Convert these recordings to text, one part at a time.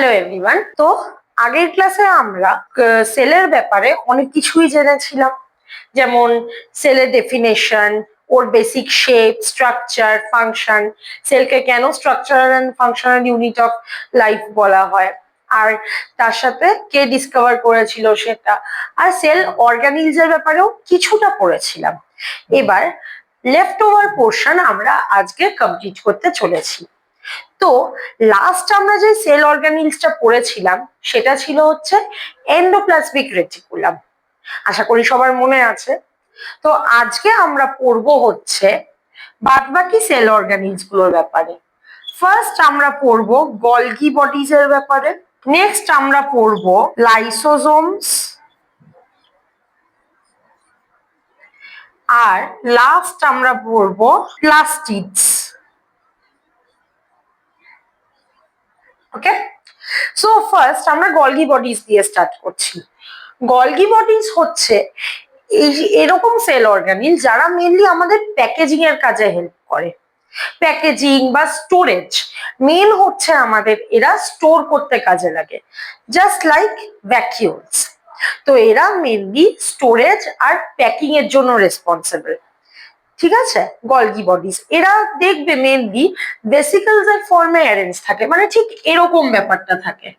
Hello everyone. তো আগের ক্লাসে আমরা সেলের ব্যাপারে অনেক কিছুই জেনেছিলাম, যেমন সেলের ডেফিনেশন, ওর বেসিক শেপ, স্ট্রাকচার, ফাংশন, সেলকে কেন structural and functional unit of life বলা হয়, আর তার সাথে কে ডিসকভার করেছিল সেটা, আর সেল অর্গানিলস এর ব্যাপারেও কিছুটা পড়েছিলাম। এবার লেফট ওভার পোর্শন আমরা আজকে কমপ্লিট করতে চলেছি। তো লাস্ট আমরা যে সেল অর্গানিলসটা পড়েছিলাম সেটা ছিল হচ্ছে এন্ডোপ্লাজমিক রেটিকুলাম। আশা করি সবার মনে আছে। তো আজকে আমরা পড়বো হচ্ছে বাদবাকি সেল অর্গানিলস গুলোর ব্যাপারে। ফার্স্ট আমরা পড়বো গলগি বডিজ এর ব্যাপারে, নেক্সট আমরা পড়বো লাইসোজোমস, আর লাস্ট আমরা পড়বো প্লাস্টিডস। ওকে, সো ফার্স্ট আমরা গলগি বডিজ দিয়ে স্টার্ট করছি। গলগি বডিজ হচ্ছে এরকম সেল অর্গানিল যারা মেনলি আমাদের প্যাকেজিং এর কাজে হেল্প করে। প্যাকেজিং বা স্টোরেজ মেন হচ্ছে আমাদের, এরা স্টোর করতে কাজে লাগে, জাস্ট লাইক ভ্যাকিউলস। তো এরা মেনলি স্টোরেজ আর প্যাকিং এর জন্য রেসপন্সিবল। ঠিক আছে, গলগি বডিজ এরা দেখবে মেনলি ভেসিকলস এর ফর্মে অ্যারেঞ্জ থাকে, মানে ঠিক এরকম ব্যাপারটা থাকে,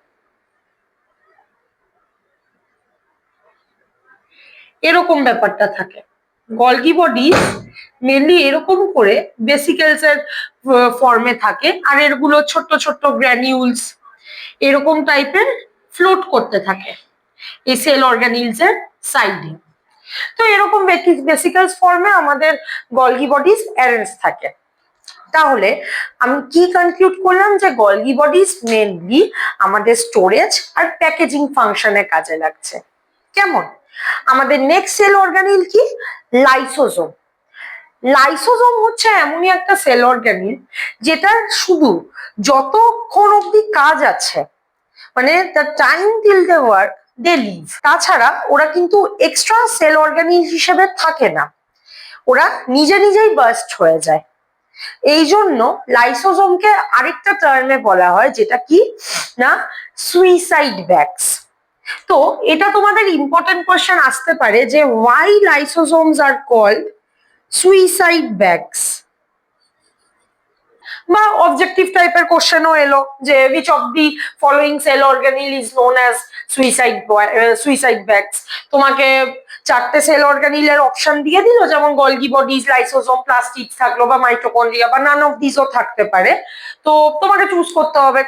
এরকম ব্যাপারটা থাকে। গলগি বডিজ মেনলি এরকম করে ভেসিকলস এর ফর্মে থাকে, আর এরগুলো ছোট্ট ছোট্ট গ্র্যানিউলস এরকম টাইপের ফ্লোট করতে থাকে এই সেল অর্গানিলস এর সাইডে। তো এরকম ভেসিকলস ফর্মে আমাদের গলগি বডিজ অ্যারেঞ্জ থাকে। তাহলে আমি কি কনক্লুড করলাম, যে গলগি বডিজ মেনলি আমাদের স্টোরেজ আর প্যাকেজিং ফাংশনে কাজে লাগছে। কেমন? আমাদের নেক্সট সেল অর্গানিল কি? লাইসোজোম। লাইসোজোম হচ্ছে এমনই একটা সেল অর্গানিল যেটা শুধু যতক্ষণ অব্দি কাজ আছে, মানে the time till they work they leave, তাছাড়া ওরা কিন্তু এক্সট্রা সেল অর্গানিল হিসেবে থাকে না, ওরা নিজে নিজেই বার্স্ট হয়ে যায়। এই জন্য লাইসোজোমকে আরেকটা টার্মে বলা হয়, যেটা কি না, সুইসাইড ব্যাগস। তো এটা তোমাদের ইম্পর্টেন্ট কোয়েশ্চেন আসতে পারে যে why lysosomes are called suicide bags, বা অবজেক্টিভ টাইপের কোশ্চেনও এলো যে which of the following cell organelle is known as suicide bags। তোমাকে চারটে সেল অর্গানিলের অপশন দিয়ে দিল, যেমন গলগি বডিজ, লাইসোজোম, প্লাস্টিড থাকলো, বা মাইটোকন্ড্রিয়া, বা নান অফ দিসও থাকতে পারে। তো তোমাকে চুজ করতে হবে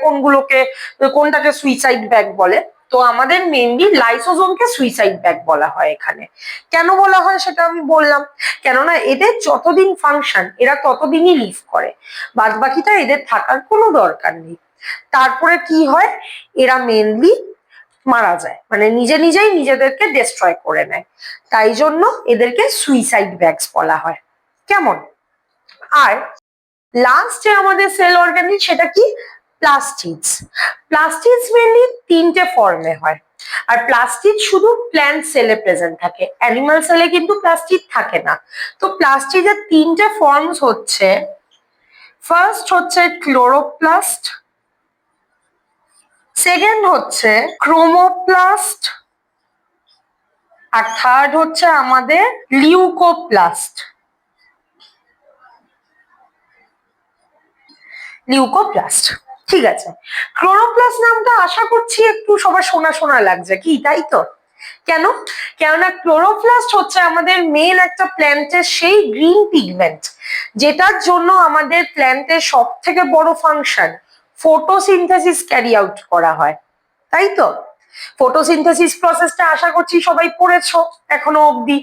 কোনটাকে সুইসাইড ব্যাগ বলে। তো আমাদের মেনলি লাইসোজোমকে সুইসাইড ব্যাগ বলা হয় এখানে। কেন বলা হয় সেটা আমি বললাম, কেননা এদের যতদিন ফাংশন এরা ততদিনই লিভ করে, বাদ বাকিটা এদের থাকার কোনো দরকার নেই। তারপরে কি হয়, এরা মেনলি মারা যায়, মানে নিজে নিজেই নিজেদেরকে ডিস্ট্রয় করে নেয়, তাই জন্য এদেরকে সুইসাইড ব্যাগস বলা হয়। কেমন? আর লাস্ট যে আমাদের সেল অর্গানিল সেটা কি? প্লাস্টিডস। প্লাস্টিডস মেনলি তিনটে ফর্মে হয়, আর প্লাস্টিড শুধু প্ল্যান্ট সেলে প্রেজেন্ট থাকে, অ্যানিমাল সেলে কিন্তু প্লাস্টিড থাকে না। তো প্লাস্টিডের তিনটে ফর্মস হচ্ছে, ফার্স্ট হচ্ছে ক্লোরোপ্লাস্ট, সেকেন্ড হচ্ছে ক্রোমোপ্লাস্ট, আর থার্ড হচ্ছে আমাদের লিউকোপ্লাস্ট। লিউকোপ্লাস্ট, ঠিক আছে। ক্লোরোপ্লাস্ট নামটা আশা করছি একটু সবার শোনা শোনা লাগছে, কি তাই তো? কেন? কেননা ক্লোরোপ্লাস্ট হচ্ছে আমাদের মেন একটা প্ল্যান্টের সেই গ্রিন পিগমেন্ট যেটার জন্য আমাদের প্ল্যান্টের সব থেকে বড় ফাংশন ফটোসিনথেসিস ক্যারি আউট করা হয়, তাই তো? ফটোসিনথেসিস প্রসেসটা আশা করছি সবাই পড়েছো এখনো অবধি,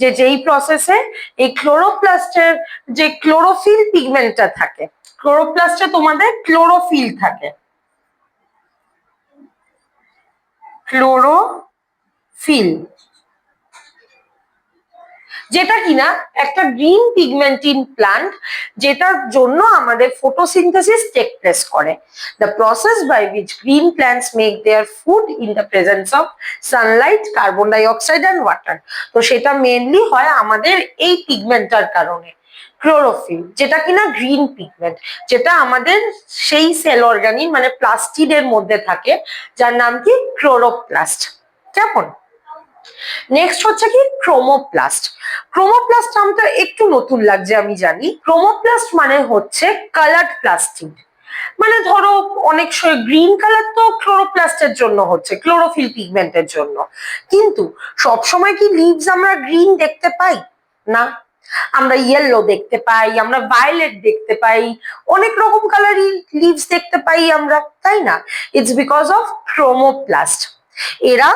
যে যেই প্রসেসে এই ক্লোরোপ্লাস্টের যে ক্লোরোফিল পিগমেন্টটা থাকে, ক্লোরোপ্লাস্টে তোমাদের ক্লোরোফিল থাকে, ক্লোরোফিল, যেটা কিনা একটা গ্রিন পিগমেন্টিন প্লান্ট, যেটার জন্য আমাদের ফটোসিনথেসিস টেক প্লেস করে, the process by which green plants make their food in the presence of sunlight, carbon dioxide and water। তো সেটা মেনলি হয় আমাদের এই পিগমেন্টটার কারণে। ক্লোরোফিল, যেটা কিনা গ্রিন পিগমেন্ট, যেটা আমাদের সেই সেল অর্গানিন মানে প্লাস্টিডের মধ্যে থাকে, যার নাম কি ক্লোরোপ্লাস্ট। কেমন? নেক্সট হচ্ছে কি ক্রোমোপ্লাস্ট। ক্রোমোপ্লাস্ট নামটা একটু নতুন লাগছে আমি জানি। ক্রোমোপ্লাস্ট মানে হচ্ছে কালার্ড প্লাস্টিড। মানে ধরো অনেক সময় গ্রিন কালার তো ক্লোরোপ্লাস্টের জন্য হচ্ছে, ক্লোরোফিল পিগমেন্টের জন্য, কিন্তু সব সময় কি লিভস আমরা গ্রিন দেখতে পাই না, আমরা ইয়েলো দেখতে পাই, আমরা ভায়োলেট দেখতে পাই, অনেক রকম কালারই লিভস দেখতে পাই আমরা, তাই না? It's because of chromoplast. এরা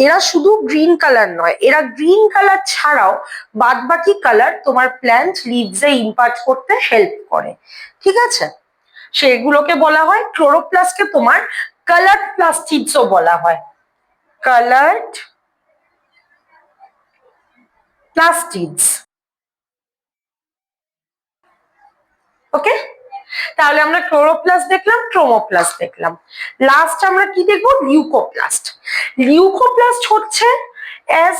এরা শুধু গ্রিন কালার নয়, এরা গ্রিন কালার ছাড়াও বাদ বাকি কালার তোমার প্ল্যান্ট লিভসে ইম্পার্ট করতে হেল্প করে, ঠিক আছে? সেগুলোকে বলা হয়, ক্লোরোপ্লাস্টকে তোমার কালার্ড প্লাস্টিডসও বলা হয়, কালার্ড প্লাস্টিডস। ওকে, তাহলে আমরা ক্লোরোপ্লাস্ট দেখলাম, ক্রোমোপ্লাস্ট দেখলাম। লাস্ট আমরা কি দেখবো? লিউকোপ্লাস্ট। লিউকোপ্লাস্ট হচ্ছে, অ্যাজ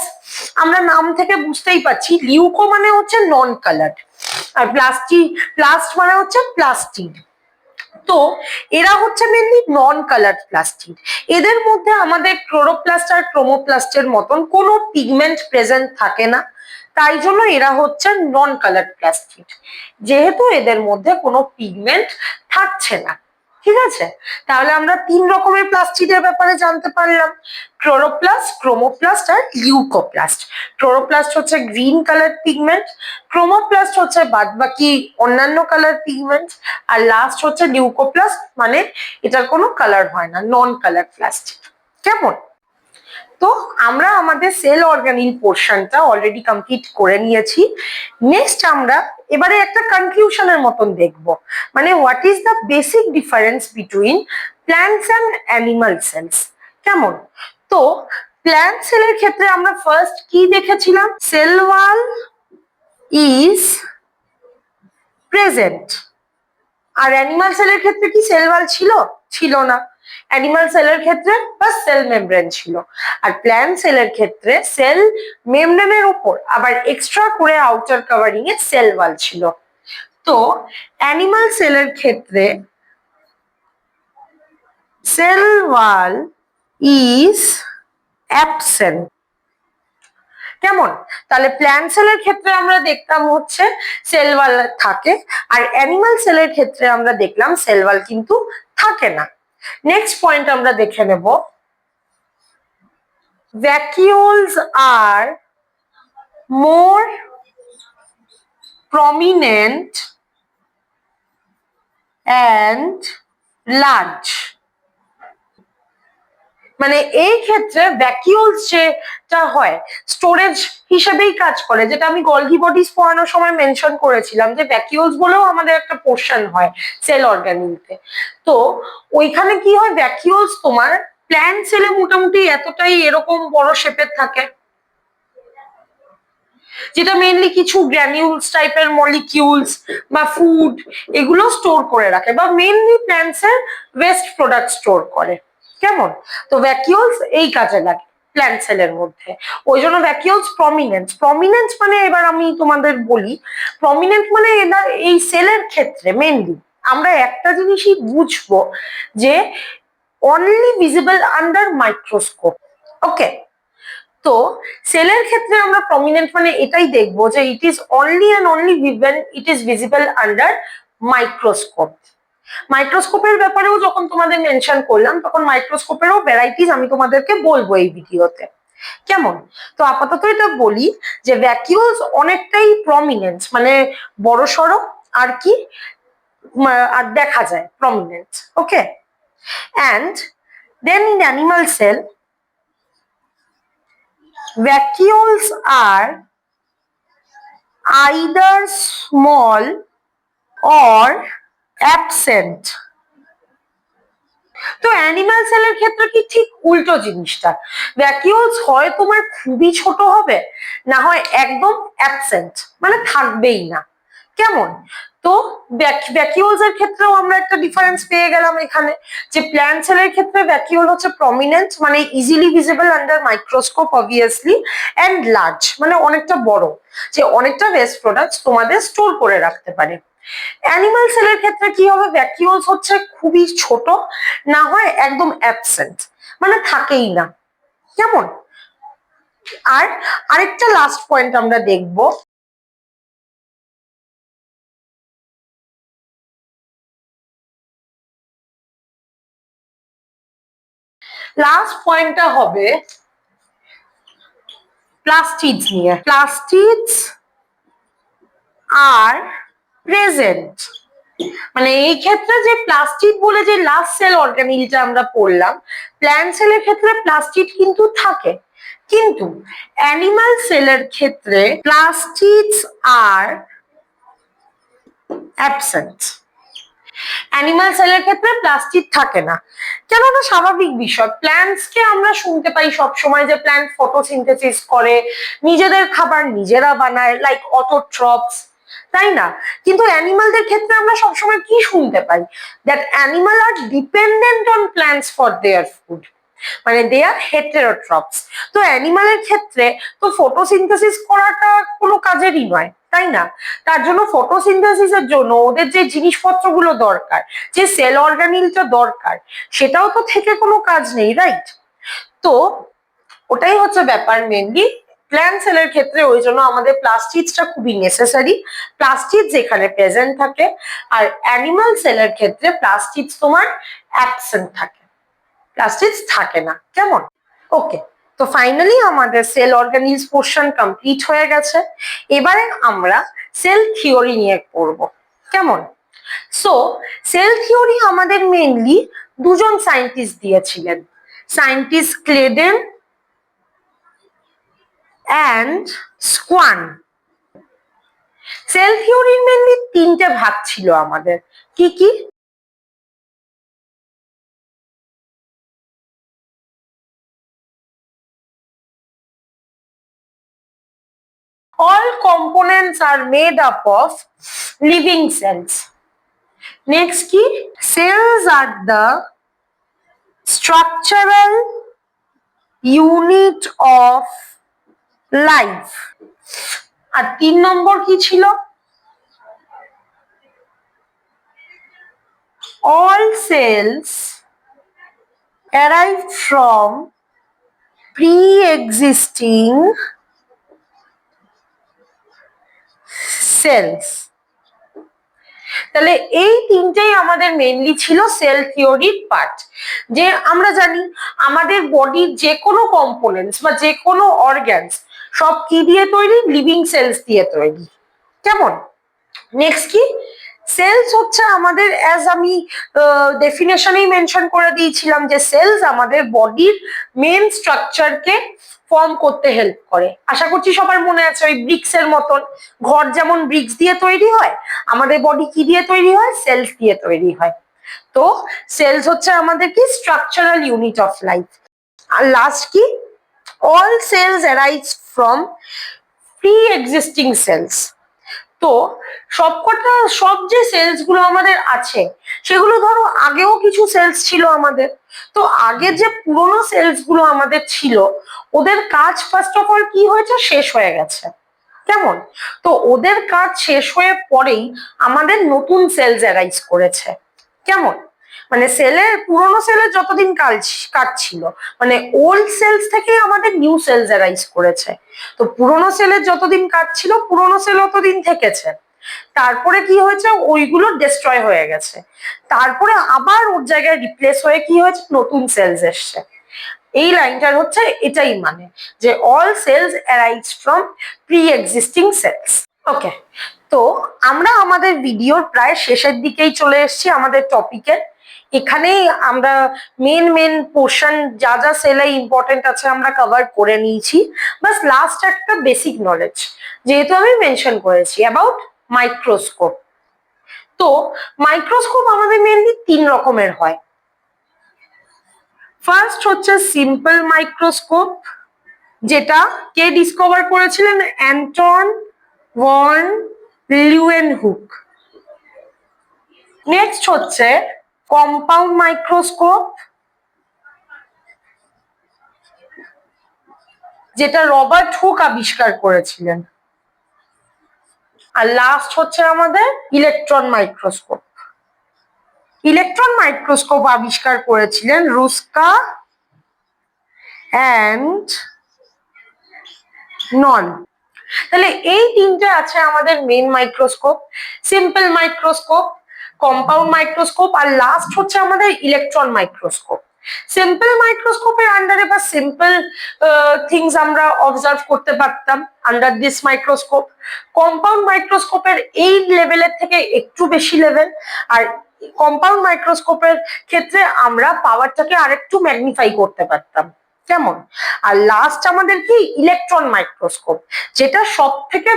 আমরা নাম থেকে বুঝতেই পারছি, লিউকো মানে হচ্ছে নন কালার্ড, আর প্লাস্ট মানে হচ্ছে প্লাস্টিড। তো এরা হচ্ছে মেনলি নন কালার্ড প্লাস্টিড। এদের মধ্যে আমাদের ক্লোরোপ্লাস্ট আর ক্রোমোপ্লাস্টের মতন কোনো পিগমেন্ট প্রেজেন্ট থাকে না, তাই জন্য এরা হচ্ছে নন কালার্ড প্লাস্টিড, যেহেতু এদের মধ্যে কোনো পিগমেন্ট থাকছে না, ঠিক আছে? তাহলে আমরা 3 রকমের প্লাস্টিডের ব্যাপারে জানতে পারলাম, ক্লোরোপ্লাস্ট, ক্রোমোপ্লাস্ট আর লিউকোপ্লাস্ট। ক্লোরোপ্লাস্ট হচ্ছে গ্রিন কালার পিগমেন্ট, ক্রোমোপ্লাস্ট হচ্ছে বাদবাকি অন্যান্য কালার পিগমেন্ট, আর লাস্ট হচ্ছে লিউকোপ্লাস্ট, মানে এটার কোনো কালার হয় না, নন কালার প্লাস্টিড। কেমন? তো আমরা আমাদের সেল অর্গানিন পোর্শনটা অলরেডি কমপ্লিট করে নিয়েছি। নেক্সট আমরা এবারে একটা কনক্লুশনের মতন দেখব, মানে what is the basic difference between plants and animal cells. কেমন? তো প্ল্যান্ট সেলের ক্ষেত্রে আমরা ফার্স্ট কি দেখেছিলাম? Cell wall is present. আর অ্যানিমাল সেলের ক্ষেত্রে কি সেল ওয়াল ছিল? ছিল না। অ্যানিমাল সেলের ক্ষেত্রে বাস সেল মেমব্রেন ছিল, আর প্ল্যান্ট সেলের ক্ষেত্রে সেল মেমব্রেনের উপর আবার এক্সট্রা করে আউটার কভারিং এ সেল ওয়াল ছিল। তো অ্যানিমাল সেলের ক্ষেত্রে সেল ওয়াল ইজ অ্যাবসেন্ট। কেমন? তাহলে প্ল্যান্ট সেলের ক্ষেত্রে আমরা দেখতাম হচ্ছে সেল ওয়াল থাকে, আর অ্যানিমাল সেলের ক্ষেত্রে আমরা দেখলাম সেল ওয়াল কিন্তু থাকে না। নেক্সট পয়েন্ট আমরা দেখে নেব, vacuoles are more prominent and large। মানে এই ক্ষেত্রে ভ্যাকিউলস যেটা হয় স্টোরেজ হিসেবেই কাজ করে, যেটা আমি গলগি বডিজ পড়ানোর সময় মেনশন করেছিলাম, যে ভ্যাকিউলস বলেও আমাদের একটা পোর্শন হয় সেল অর্গানিনতে। তো ওইখানে কি হয়, ভ্যাকিউলস তোমার প্ল্যান্ট সেলে মোটামুটি এতটাই এরকম বড় শেপের থাকে, যেটা মেইনলি কিছু গ্র্যানিউলস টাইপের মলিকিউলস বা ফুড এগুলো স্টোর করে রাখে, বা মেইনলি প্ল্যান্টস এর ওয়েস্ট প্রোডাক্ট স্টোর করে। কেমন? তো ভ্যাকিউলস এই কাজে লাগে প্ল্যান্ট সেলের মধ্যে, ওই জন্য ভ্যাকিউলস প্রমিনেন্ট। প্রমিনেন্ট মানে এবার আমি তোমাদের বলি, প্রমিনেন্ট মানে এবার এই সেলের ক্ষেত্রে মেইনলি আমরা একটা জিনিসই বুঝবো, যে অনলি ভিজিবল আন্ডার মাইক্রোস্কোপ। ওকে, তো সেলের ক্ষেত্রে আমরা প্রমিনেন্ট মানে এটাই দেখবো যে it is only and only when it is visible under microscope. মাইক্রোস্কোপের ব্যাপারেও যখন তোমাদের মেনশন করলাম, তখন মাইক্রোস্কোপেরও ভ্যারাইটিস আমি তোমাদেরকে বলবো এই ভিডিওতে। কেমন? তো আপাতত এটা বলি যে ভ্যাকিউলস অনেকটাই প্রমিনেন্ট, মানে বড় সড়ো আর কি, আর দেখা যায় prominent. Okay, and then in animal cell vacuoles are either small or absent। তো অ্যানিমাল সেলের ক্ষেত্রে কি ঠিক উল্টো জিনিসটা, ভ্যাকিউলস হয় তোমার খুবই ছোট হবে, না হয় একদম অ্যাবসেন্ট মানে থাকবেই না। কেমন? তো ভ্যাকিউলস এর ক্ষেত্রেও আমরা একটা ডিফারেন্স পেয়ে গেলাম এখানে, যে প্ল্যান্ট সেলের ক্ষেত্রে ভ্যাকিউল হচ্ছে প্রমিনেন্ট, মানে easily visible under microscope obviously, and large মানে অনেকটা বড়, যে অনেকটা ওয়েস্ট প্রোডাক্টস তোমাদের স্টোর করে রাখতে পারে। অ্যানিমাল সেলের ক্ষেত্রে কি হবে, ভ্যাকিউলস হচ্ছে খুবই ছোট, না হয় একদম অ্যাবসেন্ট, মানে থাকেই না। কেমন? আর আরেকটা লাস্ট পয়েন্ট আমরা দেখবো, লাস্ট পয়েন্টটা হবে প্লাস্টিডস নিয়ে। প্লাস্টিডস আর প্রেজেন্ট, মানে এই ক্ষেত্রে যে প্লাস্টিড বলে যে লাস্ট সেল অর্গানিলটা আমরা পড়লাম, প্ল্যান্ট সেলের ক্ষেত্রে প্লাস্টিড কিন্তু থাকে, কিন্তু অ্যানিমাল সেলের ক্ষেত্রে প্লাস্টিডস আর অ্যাবসেন্ট। অ্যানিমাল সেলের ক্ষেত্রে প্লাস্টিক থাকে না, কেননা স্বাভাবিক বিষয়, প্ল্যান্টস কে আমরা শুনতে পাই সবসময় যে প্ল্যান্ট ফটোসিনথেসিস করে, নিজেদের খাবার নিজেরা বানায়, লাইক অটোট্রপস, তাই না? কিন্তু অ্যানিমালদের ক্ষেত্রে আমরা সবসময় কি শুনতে পাই, that animals are dependent on plants for their food, মানে দে আর হেটেরোট্রপস। তো অ্যানিমালের ক্ষেত্রে তো ফটোসিনথেসিস করাটা কোনো কাজেরই নয়, তাই না? তার জন্য ফটোসিনথেসিসের জন্য ওদের যে জিনিসপত্রগুলো দরকার, যে সেল অর্গানিলটা দরকার, সেটাও তো থেকে কোনো কাজ নেই, রাইট? তো ওটাই হচ্ছে ব্যাপার মেনলি। প্ল্যান্ট সেলের ক্ষেত্রে ওই জন্য আমাদের প্লাস্টিডসটা খুবই নেসেসারি, প্লাস্টিড যেখানে প্রেজেন্ট থাকে, আর অ্যানিমাল সেলের ক্ষেত্রে প্লাস্টিডস তোমার অ্যাবসেন্ট থাকে, প্লাস্টিডস থাকে না। কেমন? ওকে, তো ফাইনালি আমাদের সেল অর্গানিলস পোর্শন কমপ্লিট হয়ে গেছে। এবারে আমরা সেল থিওরি নিয়ে পড়ব। কেমন? সো সেল থিওরি আমাদের মেইনলি দুজন সায়েন্টিস্ট দিয়েছিলেন, সায়েন্টিস্ট ক্লেডেন অ্যান্ড স্কোয়ান। সেল থিওরির মেইনলি তিনটে ভাগ ছিল আমাদের, কি কি? All components are made up of living cells. Next কি? Cells are the structural unit of life. আর 3 নম্বর কি ছিল? All cells arrive from pre-existing cells. তাহলে এই তিনটেই আমাদের মেইনলি ছিল সেল থিওরির পার্ট। যে আমরা জানি আমাদের বডির যে কোনো কম্পোনেন্টস বা যে কোনো অর্গানস সব কি দিয়ে তৈরি? লিভিং সেলস দিয়ে তৈরি। কেমন? নেক্সট কি? সেলস হচ্ছে আমাদের, অ্যাজ আমি ডেফিনেশনেই মেনশন করে দিয়েছিলাম, যে সেলস আমাদের বডির মেন স্ট্রাকচারকে ফর্ম করতে হেল্প করে। আশা করছি সবার মনে আছে, ওই ব্রিক্স এর মতন, ঘর যেমন ব্রিক্স দিয়ে তৈরি হয়, আমাদের বডি কি দিয়ে তৈরি হয়? সেলস দিয়ে তৈরি হয়। তো সেলস হচ্ছে আমাদের কি? Structural unit of life. আর লাস্ট কি? All cells arise from pre existing cells. তো সবকটা, সব যে সেলস গুলো আমাদের আছে, সেগুলো ধরো আগেও কিছু সেলস ছিল আমাদের, তো আগে যে পুরোনো সেলস গুলো আমাদের ছিল, ওদের কাজ ফার্স্ট অফ অল কি হয়েছে? শেষ হয়ে গেছে। কেমন? তো ওদের কাজ শেষ হয়ে পরেই আমাদের নতুন সেলস অ্যারাইজ করেছে। কেমন? মানে সেলের, পুরোনো সেলের যতদিন কাজ ছিল, মানে ওল্ড সেলস থেকে আমাদের নিউ সেলস অ্যারাইজ করেছে। তো পুরোনো সেলের যতদিন কাজ ছিল, পুরোনো সেল অতদিন থেকেছে, তারপরে কি হয়েছে? ওইগুলো ডিস্ট্রয় হয়ে গেছে, তারপরে আবার ওর জায়গায় রিপ্লেস হয়ে কি হয়েছে? নতুন সেলস এসছে। এই লাইনটার হচ্ছে এটাই মানে, যে all cells arise from pre existing cells. Okay, তো আমরা আমাদের ভিডিওর প্রায় শেষের দিকেই চলে এসেছি আমাদের টপিকের। এখানেই আমরা মেন পোর্শন, যা যা সেলে ইম্পর্টেন্ট আছে আমরা কভার করে নিয়েছি। বাস লাস্ট একটা বেসিক নলেজ যেহেতু আমি মেনশন করেছি অ্যাবাউট মাইক্রোস্কোপ। তো মাইক্রোস্কোপ আমাদের মেনলি 3 রকমের হয়। ফার্স্ট হচ্ছে সিম্পল মাইক্রোস্কোপ, যেটা কে ডিসকভার করেছিলেন? Anton von Leeuwenhoek. নেক্সট হচ্ছে কম্পাউন্ড মাইক্রোস্কোপ, যেটা রবার্ট হুক আবিষ্কার করেছিলেন। আর লাস্ট হচ্ছে আমাদের ইলেকট্রন মাইক্রোস্কোপ। ইলেকট্রন মাইক্রোস্কোপ আবিষ্কার করেছিলেন রুস্কা অ্যান্ড নন। তাহলে এই তিনটে আছে আমাদের main microscope, simple microscope, compound microscope, আর লাস্ট হচ্ছে আমাদের ইলেকট্রন মাইক্রোস্কোপ। সিম্পল মাইক্রোস্কোপের আন্ডারে বা সিম্পল থিংস আমরা অবজার্ভ করতে পারতাম আন্ডার দিস মাইক্রোস্কোপ। কম্পাউন্ড মাইক্রোস্কোপের এই লেভেলের থেকে একটু বেশি লেভেল, আর কম্পাউন্ড মাইক্রোস্কোপের ক্ষেত্রে আমরা পাওয়ারটাকে আরেকটু ম্যাগনিফাই করতে পারতাম। কেমন? আর লাস্ট আমাদের কি ইলেকট্রন মাইক্রোস্কোপ, যেটা সব থেকে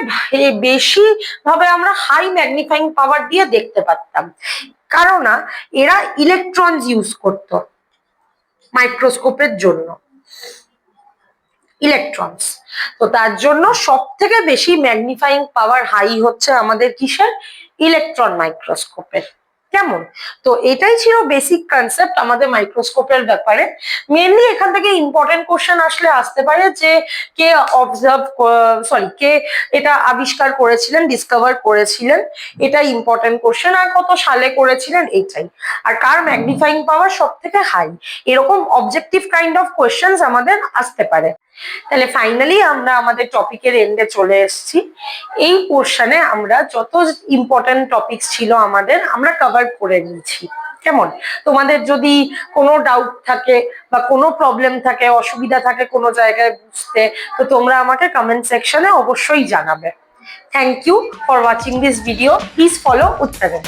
বেশি ভাবে আমরা হাই ম্যাগনিফাইং পাওয়ার দিয়ে দেখতে পারতাম, কারণ এরা ইলেকট্রন ইউজ করতো মাইক্রোস্কোপের জন্য, ইলেকট্রনস। তো তার জন্য সব থেকে বেশি ম্যাগনিফাইং পাওয়ার হাই হচ্ছে আমাদের কিসের? ইলেকট্রন মাইক্রোস্কোপের। কেমন? তো এটাই ছিল বেসিক কনসেপ্ট আমাদের মাইক্রোস্কোপের ব্যাপারে। মেনলি এখান থেকে ইম্পর্টেন্ট কোশ্চেন আসতে পারে যে কে কে এটা আবিষ্কার করেছিলেন, ডিসকভার করেছিলেন, এটা ইম্পর্টেন্ট কোশ্চেন। আর কত সালে করেছিলেন, এইটাই। আর কার ম্যাগনিফাইং পাওয়ার সব থেকে হাই, এরকম অবজেক্টিভ কাইন্ড অফ কোশ্চেন্স আমাদের আসতে পারে। তাহলে ফাইনালি আমরা আমাদের টপিকের এন্ডে চলে এসেছি। এই পোর্শনে আমরা যত ইম্পর্টেন্ট টপিকস ছিল আমাদের, আমরা কভার করে নিয়েছি। কেমন? তোমাদের যদি কোনো ডাউট থাকে বা কোনো প্রবলেম থাকে, অসুবিধা থাকে কোনো জায়গায় বুঝতে, তো তোমরা আমাকে কমেন্ট সেকশনে অবশ্যই জানাবে। Thank you for watching this video. Please follow উত্তরণ।